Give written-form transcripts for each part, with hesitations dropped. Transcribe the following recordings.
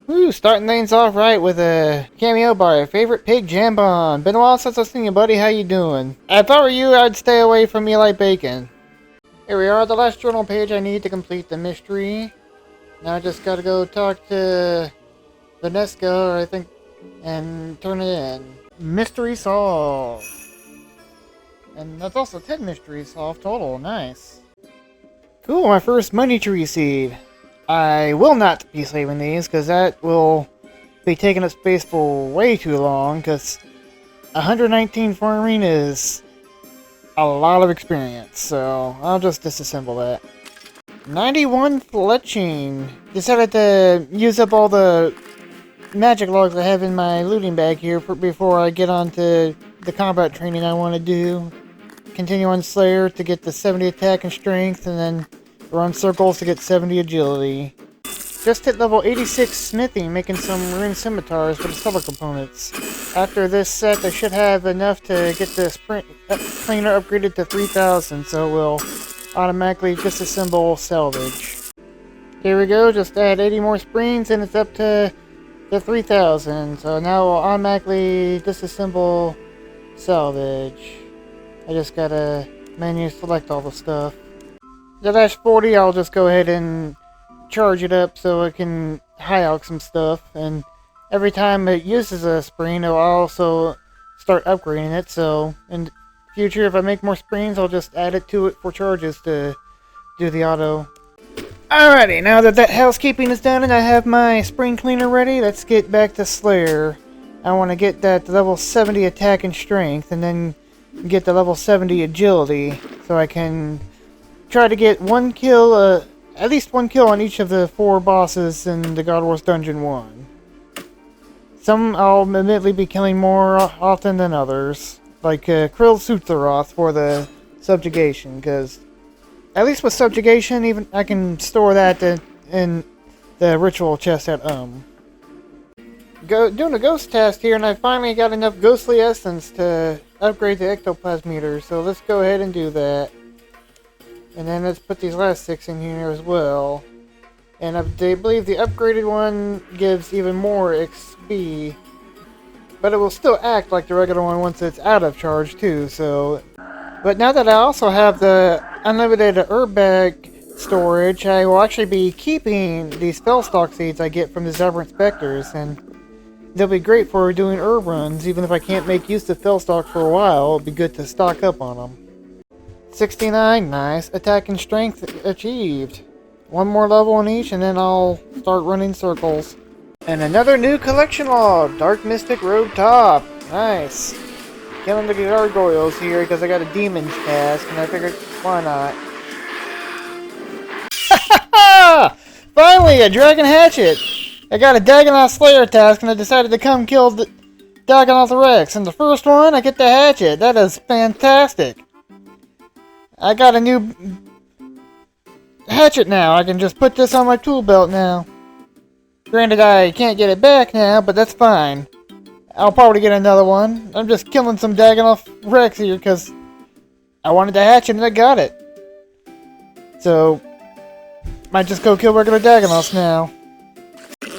Ooh, starting things off right with a cameo by favorite pig Jambon. Been a while since I've seen you, buddy. How you doing? If I were you, I'd stay away from me like bacon. Here we are, the last journal page I need to complete the mystery. Now I just gotta go talk to Vanessa, I think, and turn it in. Mystery solved. And that's also 10 mysteries solved total. Nice. Cool, my first money tree seed. I will not be saving these, because that will be taking up space for way too long, because 119 farming is a lot of experience, so I'll just disassemble that. 91 fletching. Decided to use up all the magic logs I have in my looting bag here before I get on to the combat training I want to do. Continue on Slayer to get the 70 attack and strength, and then run circles to get 70 agility. Just hit level 86 smithing, making some rune scimitars for the silver components. After this set, I should have enough to get the sprint cleaner upgraded to 3000, so we'll automatically disassemble salvage. Here we go, just add 80 more springs and it's up to the 3000, so now we'll automatically disassemble salvage. I just gotta menu select all the stuff. The dash 40, I'll just go ahead and charge it up so it can high out some stuff, and every time it uses a spring, it'll also start upgrading it, so in the future, if I make more springs, I'll just add it to it for charges to do the auto. Alrighty, now that housekeeping is done and I have my spring cleaner ready, let's get back to Slayer. I want to get that level 70 attack and strength, and then get the level 70 agility, so I can try to get one kill, at least one kill on each of the 4 bosses in the God Wars Dungeon 1. Some I'll admittedly be killing more often than others, like Krill Sutharoth for the subjugation, because at least with subjugation, even I can store that in the ritual chest at doing a ghost test here, and I finally got enough ghostly essence to upgrade the ectoplasmeter, so let's go ahead and do that. And then let's put these last 6 in here as well. And I believe the upgraded one gives even more XP, but it will still act like the regular one once it's out of charge too, so... But now that I also have the unlimited herb bag storage, I will actually be keeping these Fellstalk seeds I get from the Zabrant Specters, and they'll be great for doing herb runs. Even if I can't make use of Fellstalk for a while, it'll be good to stock up on them. 69, nice. Attack and strength achieved. One more level on each, and then I'll start running circles. And another new collection log, Dark Mystic Road Top. Nice. Killing the gargoyles here because I got a demon's task, and I figured, why not? Finally, a dragon hatchet! I got a Dagonoth Slayer task, and I decided to come kill the Dagonoth Rex. And the first one, I get the hatchet. That is fantastic. I got a new hatchet now. I can just put this on my tool belt now. Granted, I can't get it back now, but that's fine. I'll probably get another one. I'm just killing some Dagonoth Rex here because I wanted the hatchet and I got it. So, might just go kill regular Dagonoths now.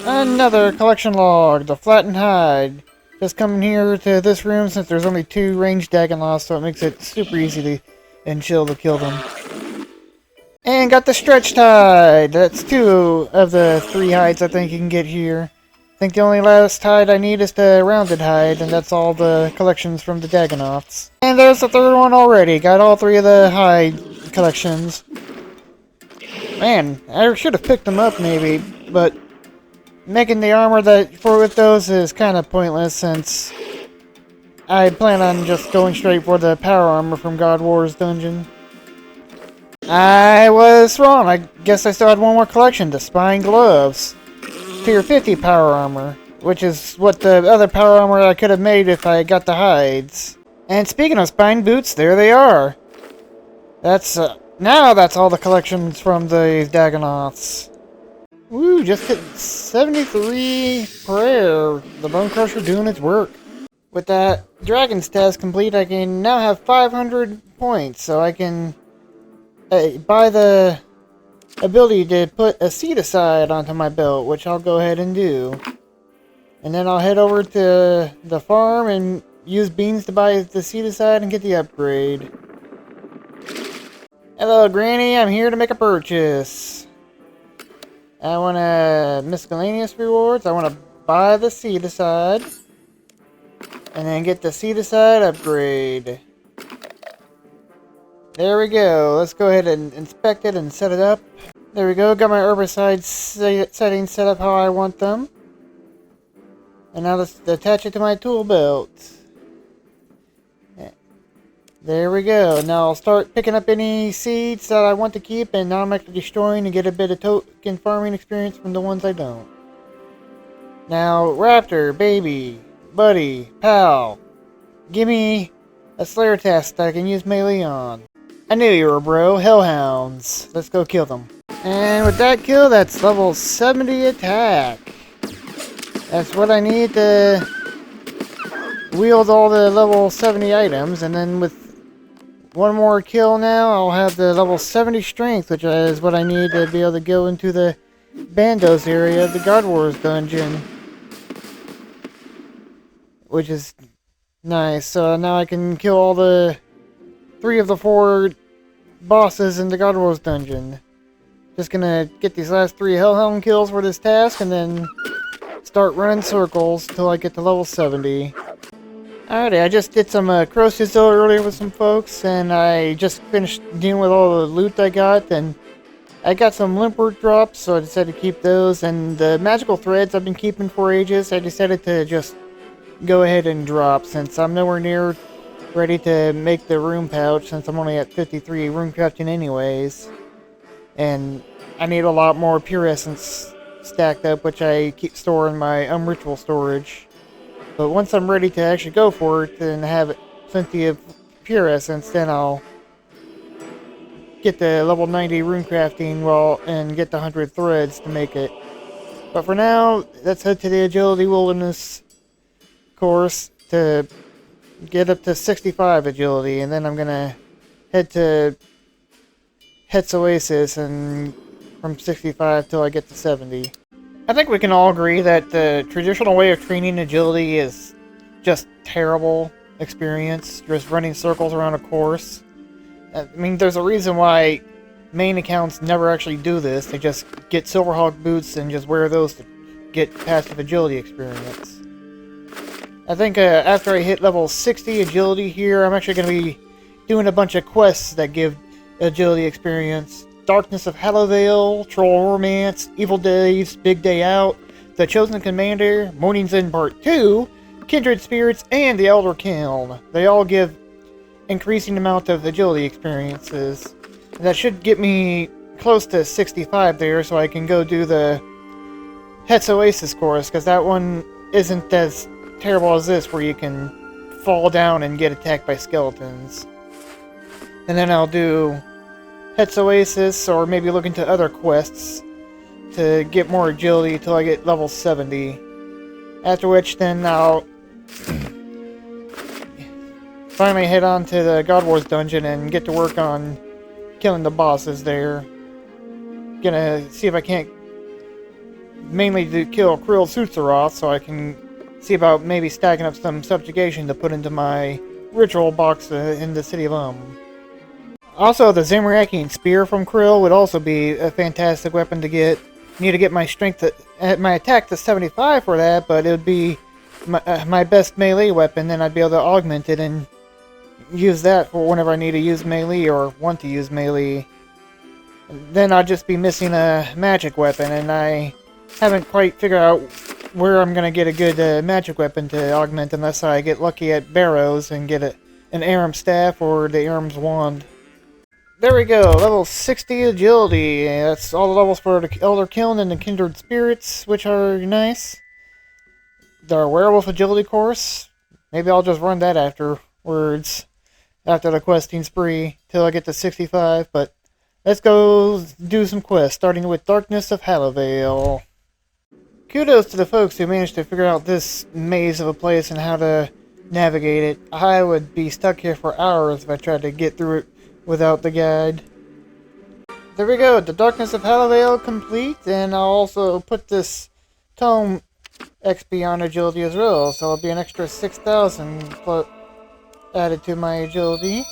Another collection log, the flattened hide. Just coming here to this room since there's only 2 ranged Dagonoths, so it makes it super easy to and chill to kill them. And got the stretched hide. That's 2 of the 3 hides I think you can get here. I think the only last hide I need is the rounded hide, and that's all the collections from the Dagonoths. And there's the 3rd one already. Got all 3 of the hide collections. Man, I should have picked them up maybe, but making the armor with those is kind of pointless since I plan on just going straight for the power armor from God Wars Dungeon. I was wrong. I guess I still had one more collection, the Spine Gloves. Tier 50 power armor, which is what the other power armor I could have made if I got the hides. And speaking of spine boots, there they are. Now that's all the collections from the Dagonoths. Woo, just hit 73 prayer. The Bone Crusher doing its work. With that Dragon's task complete, I can now have 500 points, so I can buy the ability to put a seed aside onto my belt, which I'll go ahead and do. And then I'll head over to the farm and use beans to buy the seed aside and get the upgrade. Hello, Granny. I'm here to make a purchase. I want miscellaneous rewards. I want to buy the seed aside. And then get the seed aside upgrade. There we go. Let's go ahead and inspect it and set it up. There we go. Got my herbicide settings set up how I want them. And now let's attach it to my tool belt. There we go. Now I'll start picking up any seeds that I want to keep, and now I'm actually destroying and get a bit of token farming experience from the ones I don't. Now, Raptor, baby, buddy, pal, give me a Slayer task that I can use melee on. I knew you were, bro. Hellhounds. Let's go kill them. And with that kill, that's level 70 attack. That's what I need to wield all the level 70 items, and then with one more kill now, I'll have the level 70 strength, which is what I need to be able to go into the Bandos area of the God Wars dungeon. Which is nice. So now I can kill all the 3 of the 4 bosses in the God Wars dungeon. Just gonna get these last 3 Hellhound kills for this task, and then start running circles till I get to level 70. Alrighty, I just did some crow sizzle earlier with some folks, and I just finished dealing with all the loot I got, and I got some limp work drops, so I decided to keep those, and the magical threads I've been keeping for ages, I decided to just go ahead and drop, since I'm nowhere near ready to make the room pouch, since I'm only at 53 room crafting anyways, and I need a lot more pure essence stacked up, which I keep storing in my unritual storage. But once I'm ready to actually go for it and have plenty of pure essence, then I'll get the level 90 rune crafting and get the 100 threads to make it. But for now, let's head to the Agility Wilderness course to get up to 65 agility, and then I'm gonna head to Het's Oasis and from 65 till I get to 70. I think we can all agree that the traditional way of training agility is just terrible experience, just running circles around a course. I mean, there's a reason why main accounts never actually do this. They just get Silverhawk boots and just wear those to get passive agility experience. I think after I hit level 60 agility here, I'm actually going to be doing a bunch of quests that give agility experience. Darkness of Hallowvale, Troll Romance, Evil Days, Big Day Out, The Chosen Commander, Morning's End Part 2, Kindred Spirits, and the Elder Kiln. They all give increasing amount of agility experiences. And that should get me close to 65 there, so I can go do the Het's Oasis course, because that one isn't as terrible as this, where you can fall down and get attacked by skeletons. And then I'll do Het's Oasis, or maybe look into other quests to get more agility until I get level 70. After which, then I'll finally head on to the God Wars dungeon and get to work on killing the bosses there. Gonna see if I can't mainly kill Krill Sutsaroth, so I can see about maybe stacking up some subjugation to put into my ritual box in the city of Also, the Zamorakian Spear from Krill would also be a fantastic weapon to get. Need to get my strength, my attack to 75 for that, but it would be my best melee weapon. Then I'd be able to augment it and use that for whenever I need to use melee or want to use melee. Then I'd just be missing a magic weapon, and I haven't quite figured out where I'm gonna get a good magic weapon to augment unless I get lucky at Barrows and get an Aram Staff or the Aram's Wand. There we go, level 60 agility. That's all the levels for the Elder Kiln and the Kindred Spirits, which are nice. The Werewolf agility course, maybe I'll just run that afterwards, after the questing spree, till I get to 65, but let's go do some quests, starting with Darkness of Hallowvale. Kudos to the folks who managed to figure out this maze of a place and how to navigate it. I would be stuck here for hours if I tried to get through it without the guide. there we go. The Darkness of Hallowale complete. And I'll also put this tome XP on agility as well. So it'll be an extra 6,000 added to my agility.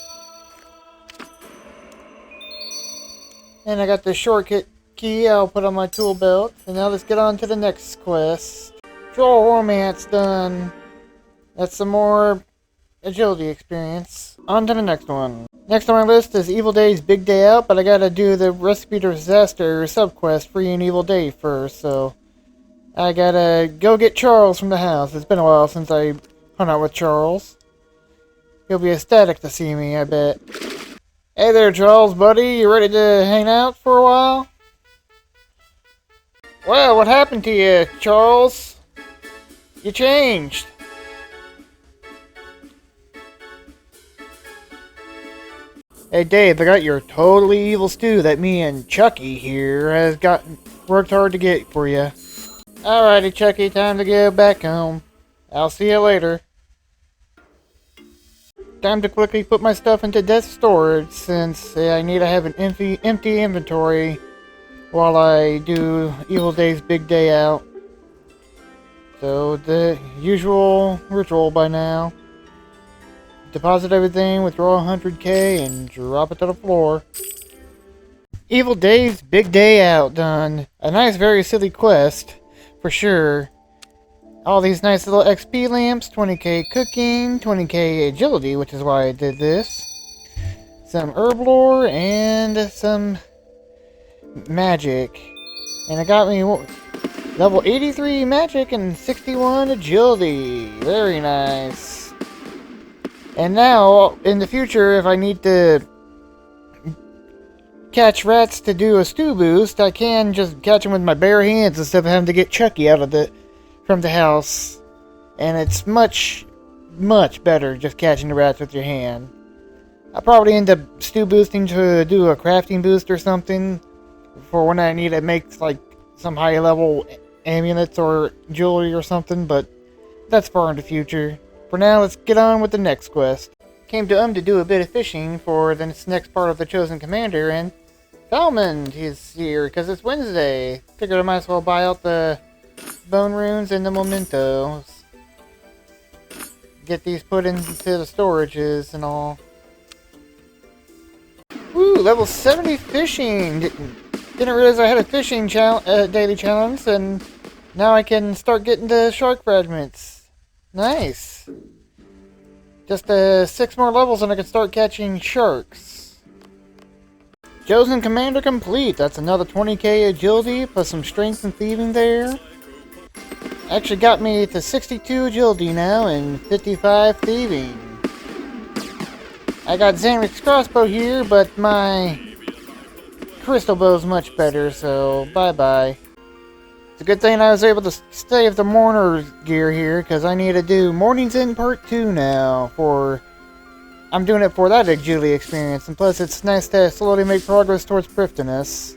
And I got the shortcut key I'll put on my tool belt. And now let's get on to the next quest. Troll Romance done. That's some more agility experience. On to the next one. Next on my list is Evil Day's Big Day Out, but I gotta do the Recipe to Disaster subquest Free an Evil Day first, so I gotta go get Charles from the house. It's been a while since I hung out with Charles. He'll be ecstatic to see me, I bet. Hey there, Charles, buddy. You ready to hang out for a while? Well, what happened to you, Charles? You changed. Hey Dave, I got your totally evil stew that me and Chucky here has worked hard to get for you. Alrighty Chucky, time to go back home. I'll see you later. Time to quickly put my stuff into desk storage since I need to have an empty inventory while I do Evil Day's Big Day Out. So the usual ritual by now. Deposit everything, withdraw 100k, and drop it to the floor. Evil Day's Big Day Out done. A nice, very silly quest, for sure. All these nice little XP lamps, 20k cooking, 20k agility, which is why I did this. Some herb lore, and some magic. And it got me level 83 magic and 61 agility. Very nice. And now, in the future, if I need to catch rats to do a stew boost, I can just catch them with my bare hands instead of having to get Chucky out of from the house. And it's much, much better just catching the rats with your hand. I'll probably end up stew boosting to do a crafting boost or something for when I need to make like some high level amulets or jewelry or something, but that's far in the future. For now, let's get on with the next quest. Came to do a bit of fishing for this next part of the Chosen Commander, and Falmond is here because it's Wednesday. Figured I might as well buy out the bone runes and the mementos. Get these put into the storages and all. Woo, level 70 fishing! Didn't realize I had a fishing daily challenge, and now I can start getting the shark fragments. Nice. Just 6 more levels and I can start catching sharks. Chosen Commander complete. That's another 20k agility plus some strength and thieving there. Actually got me to 62 agility now and 55 thieving. I got Xanric's crossbow here, but my crystal bow's much better, so bye-bye. It's a good thing I was able to save the Mourner's gear here, because I need to do Morning's End Part 2 now. I'm doing it for that agility experience, and plus it's nice to slowly make progress towards Prifdinus.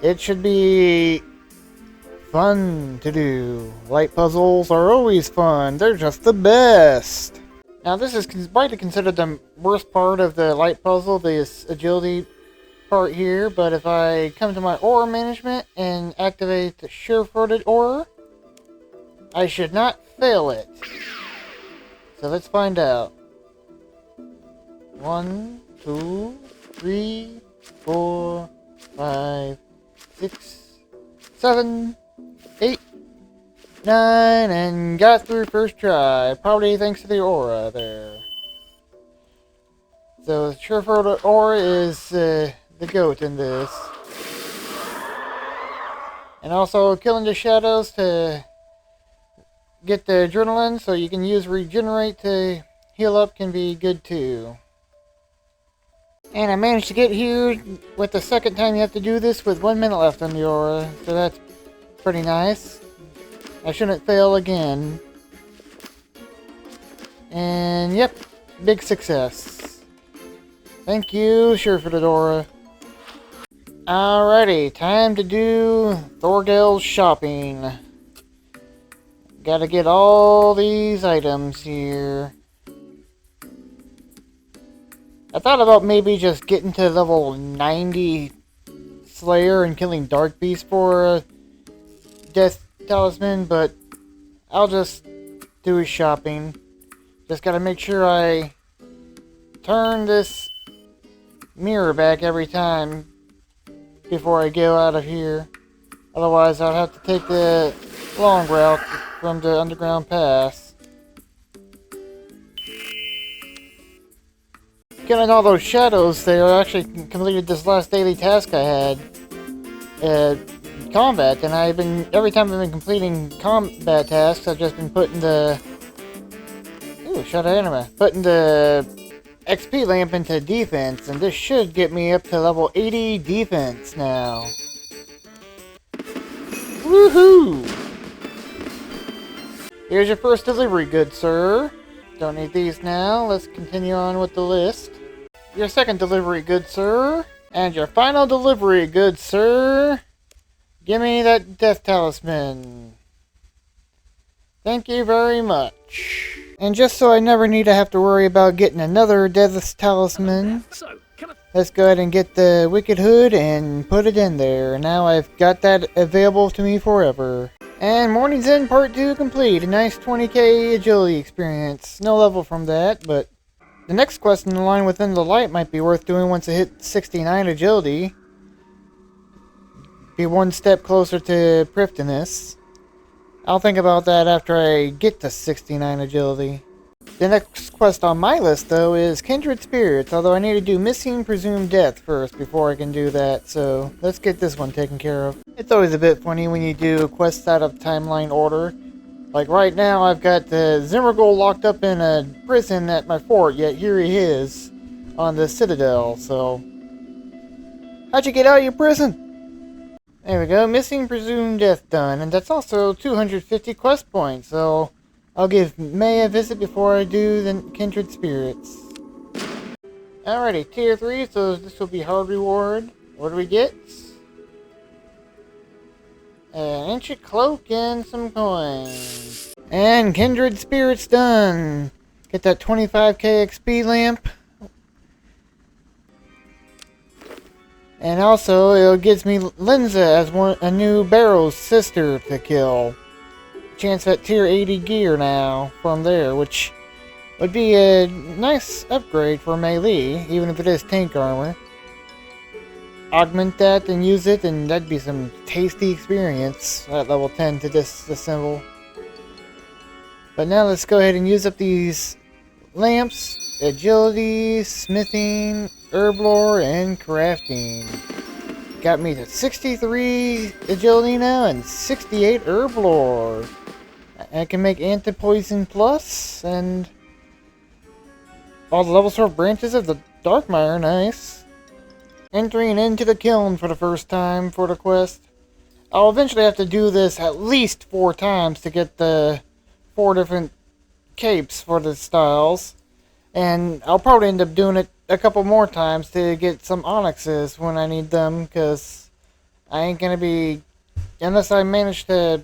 It should be fun to do. Light puzzles are always fun. They're just the best. Now this is widely considered the worst part of the light puzzle, this agility part here, but if I come to my aura management and activate the sure-footed aura, I should not fail it. So let's find out. 1, 2, 3, 4, 5, 6, 7, 8, 9, and got through first try. Probably thanks to the aura there. So sure-footed aura is the goat in this. And also killing the shadows to get the adrenaline, so you can use regenerate to heal up can be good too. And I managed to get here with the second time you have to do this with 1 minute left on the aura, so that's pretty nice. I shouldn't fail again. And yep, big success. Thank you, sure-footed aura. Alrighty, time to do Thorgel's shopping. Gotta get all these items here. I thought about maybe just getting to level 90 Slayer and killing Dark Beast for a Death Talisman, but I'll just do his shopping. Just gotta make sure I turn this mirror back every time before I go out of here. Otherwise, I'll have to take the long route from the underground pass. Killing all those shadows there, I actually completed this last daily task I had. Combat, and every time I've been completing combat tasks, I've just been putting the... Ooh, shot an anima. Putting the XP lamp into defense, and this should get me up to level 80 defense now. Woohoo! Here's your first delivery, good sir. Don't need these now. Let's continue on with the list. Your second delivery, good sir. And your final delivery, good sir. Give me that Death Talisman. Thank you very much. And just so I never need to have to worry about getting another Death Talisman, let's go ahead and get the Wicked Hood and put it in there. Now I've got that available to me forever. And Morning's End Part 2 complete. A nice 20k agility experience. No level from that, but the next quest in the line within the light might be worth doing once I hit 69 agility. Be one step closer to Prifdinus. I'll think about that after I get to 69 agility. The next quest on my list, though, is Kindred Spirits, although I need to do Missing Presumed Death first before I can do that, so let's get this one taken care of. It's always a bit funny when you do quests out of timeline order. Like right now, I've got the Zimmergul locked up in a prison at my fort, yet here he is on the Citadel, so... How'd you get out of your prison? There we go, Missing Presumed Death done, and that's also 250 quest points, so I'll give May a visit before I do the Kindred Spirits. Alrighty, tier 3, so this will be hard reward. What do we get? An ancient cloak and some coins. And Kindred Spirits done! Get that 25k XP lamp. And also, it gives me Linza as a new Barrow's sister to kill. Chance at tier 80 gear now from there, which would be a nice upgrade for melee, even if it is tank armor. Augment that and use it, and that'd be some tasty experience at level 10 to disassemble. But now let's go ahead and use up these lamps, agility, smithing, herb lore, and crafting. Got me to 63 agility now and 68 herb lore. I can make anti-poison plus and all the level sword branches of the Darkmire, nice. Entering into the kiln for the first time for the quest. I'll eventually have to do this at least 4 times to get the 4 different capes for the styles. And I'll probably end up doing it a couple more times to get some onyxes when I need them, because I ain't gonna be, unless I manage to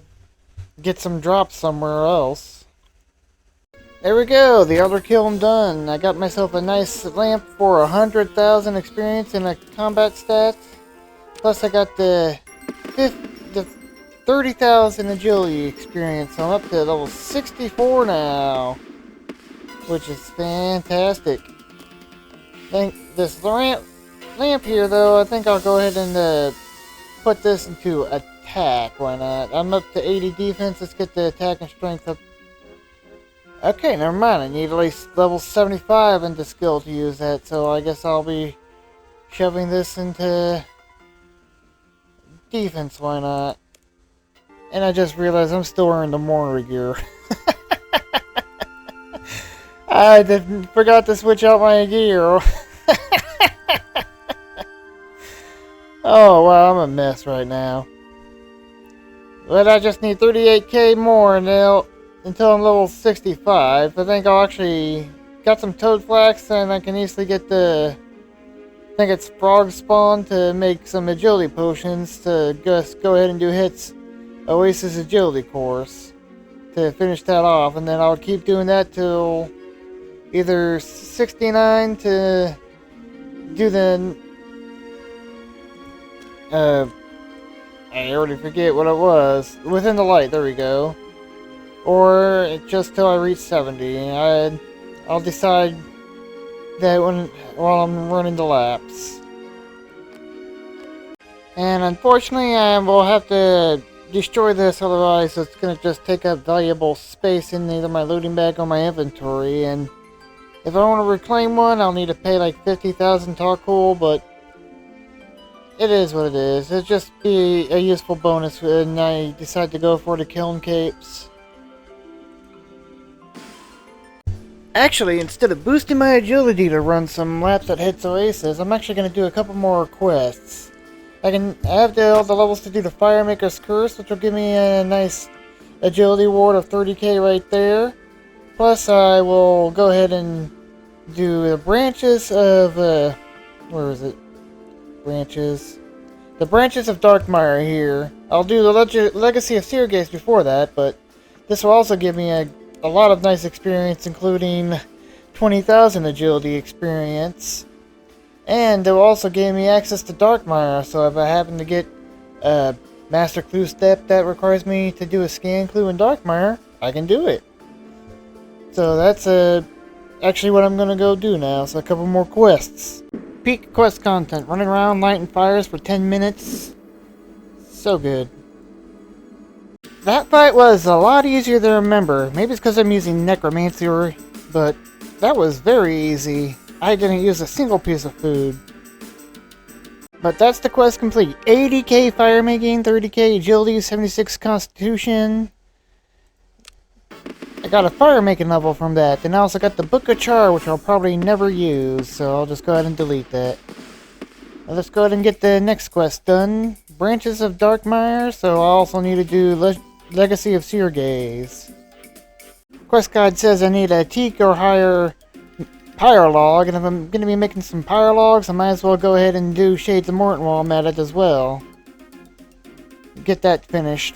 get some drops somewhere else. There we go, the other kiln done. I got myself a nice lamp for 100,000 experience in a combat stats. Plus I got the 30,000 agility experience, so I'm up to level 64 now. Which is fantastic. Think this lamp here, though, I think I'll go ahead and put this into attack. Why not? I'm up to 80 defense. Let's get the attack and strength up. Okay, never mind. I need at least level 75 into skill to use that, so I guess I'll be shoving this into defense. Why not? And I just realized I'm still wearing the Mourner gear. I forgot to switch out my gear. Oh, wow, I'm a mess right now. But I just need 38k more until I'm level 65. I think I'll actually got some toad flax, and I can easily get the, I think it's frog spawn, to make some agility potions to just go ahead and do hits Oasis agility course to finish that off, and then I'll keep doing that till either 69 to do the... I already forget what it was. Within the light, there we go. Or just till I reach 70. I'll decide that while I'm running the laps. And unfortunately, I will have to destroy this, otherwise it's going to just take up valuable space in either my looting bag or my inventory. And if I want to reclaim one, I'll need to pay like 50,000 charcoal, but it is what it is. It'll just be a useful bonus when I decide to go for the kiln capes. Actually, instead of boosting my agility to run some laps at Hits Oasis, I'm actually going to do a couple more quests. I have all the levels to do the Firemaker's Curse, which will give me a nice agility reward of 30k right there. Plus, I will go ahead and do the branches of, where is it? Branches. The branches of Darkmire here. I'll do the Legacy of Seergaze before that, but this will also give me a lot of nice experience, including 20,000 agility experience. And it will also give me access to Darkmire, so if I happen to get a Master Clue step that requires me to do a scan clue in Darkmire, I can do it. So that's actually what I'm going to go do now, so a couple more quests. Peak quest content, running around lighting fires for 10 minutes. So good. That fight was a lot easier to remember. Maybe it's because I'm using necromancy, but that was very easy. I didn't use a single piece of food. But that's the quest complete. 80k fire making, 30k agility, 76 constitution. I got a fire making level from that. And I also got the Book of Char, which I'll probably never use. So I'll just go ahead and delete that. Now let's go ahead and get the next quest done. Branches of Darkmire. So I also need to do Legacy of Seergaze. Quest guide says I need a teak or higher pyre log, and if I'm going to be making some pyre logs, I might as well go ahead and do Shades of Morton while I'm at it as well. Get that finished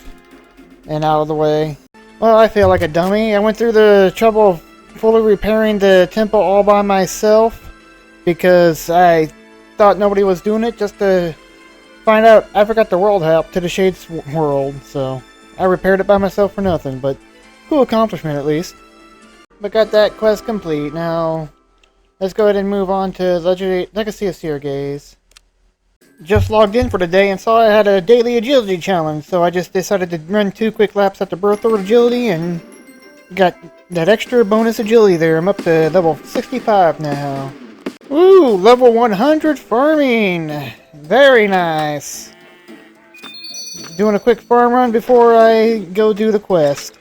and out of the way. Well, I feel like a dummy. I went through the trouble of fully repairing the temple all by myself because I thought nobody was doing it, just to find out I forgot the world help to the Shades world, so I repaired it by myself for nothing, but cool accomplishment at least. But got that quest complete. Now let's go ahead and move on to Legacy of Seergaze. Just logged in for the day and saw I had a daily agility challenge, so I just decided to run 2 quick laps at the Birth Order agility and got that extra bonus agility there. I'm up to level 65 now. Ooh, level 100 farming! Very nice! Doing a quick farm run before I go do the quest.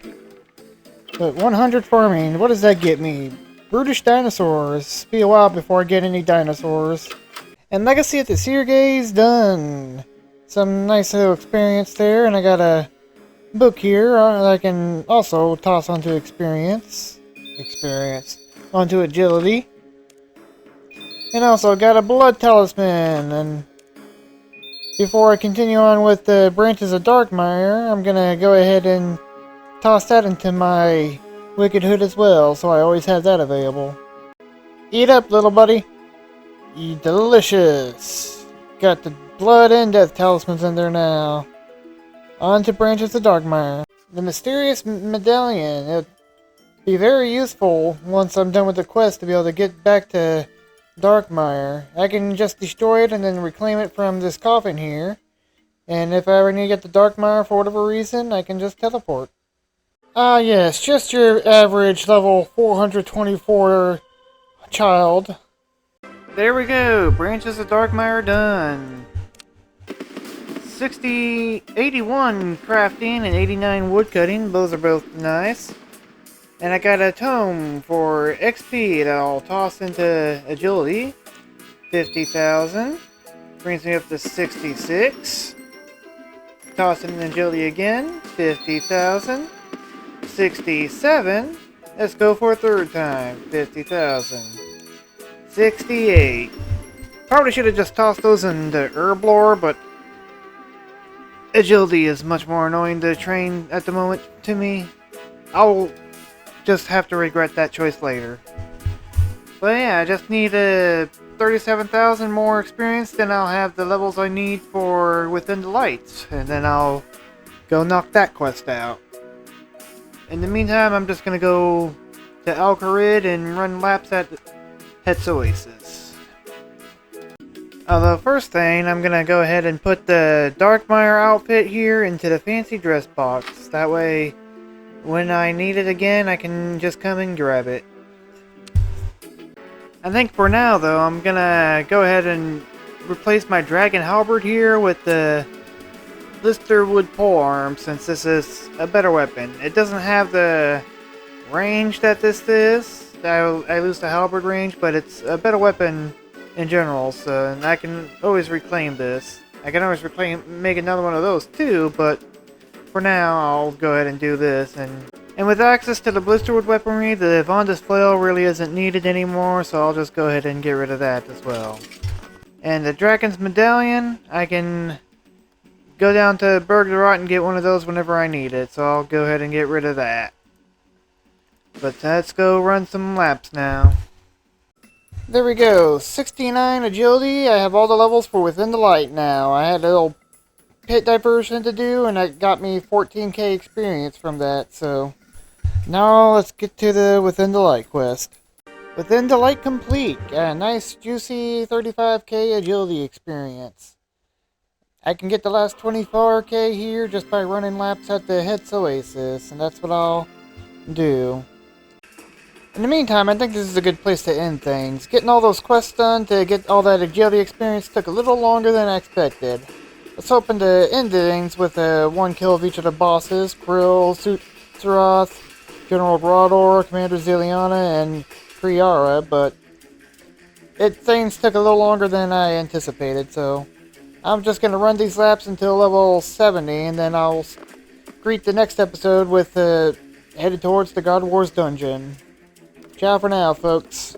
But 100 farming, what does that get me? Brutish dinosaurs. Be a while before I get any dinosaurs. And Legacy of the Seergaze done. Some nice little experience there, and I got a book here that I can also toss onto experience. Onto agility. And also got a blood talisman. And before I continue on with the branches of Darkmire, I'm gonna go ahead and toss that into my Wicked Hood as well, so I always have that available. Eat up, little buddy. Eat delicious. Got the blood and death talismans in there now. On to Branches of Darkmire. The mysterious medallion. It'll be very useful once I'm done with the quest to be able to get back to Darkmire. I can just destroy it and then reclaim it from this coffin here. And if I ever need to get to Darkmire for whatever reason, I can just teleport. Ah yes, just your average level 424 child. There we go, Branches of Darkmire done. 81 crafting and 89 woodcutting, those are both nice. And I got a tome for XP that I'll toss into agility. 50,000. Brings me up to 66. Toss it in agility again. 50,000. 67. Let's go for a third time. 50,000. 68. Probably should have just tossed those into Herblore, but agility is much more annoying to train at the moment to me. I'll just have to regret that choice later. But yeah, I just need 30 37,000 more experience, then I'll have the levels I need for Within the Lights, and then I'll go knock that quest out. In the meantime, I'm just gonna go to Alcarid and run laps at Het's Oasis. The first thing, I'm gonna go ahead and put the Darkmire outfit here into the fancy dress box. That way, when I need it again, I can just come and grab it. I think for now, though, I'm gonna go ahead and replace my Dragon Halberd here with the Blisterwood Polearm, since this is a better weapon. It doesn't have the range that this is. I lose the Halberd range, but it's a better weapon in general, so and I can always reclaim this. I can always make another one of those too, but for now, I'll go ahead and do this. And with access to the Blisterwood weaponry, the Vonda's Flail really isn't needed anymore, so I'll just go ahead and get rid of that as well. And the Dragon's Medallion, I can go down to Bergdorot and get one of those whenever I need it, so I'll go ahead and get rid of that. But let's go run some laps now. There we go, 69 agility. I have all the levels for Within the Light now. I had a little pit diversion to do, and it got me 14k experience from that, so now let's get to the Within the Light quest. Within the Light complete. Got a nice juicy 35k agility experience. I can get the last 24k here just by running laps at the Het's Oasis, and that's what I'll do. In the meantime, I think this is a good place to end things. Getting all those quests done to get all that agility experience took a little longer than I expected. I was hoping to end things with one kill of each of the bosses, Krill, Suroth, General Brodor, Commander Ziliana, and Kriara, but things took a little longer than I anticipated, so I'm just going to run these laps until level 70, and then I'll greet the next episode with headed towards the God Wars dungeon. Ciao for now, folks.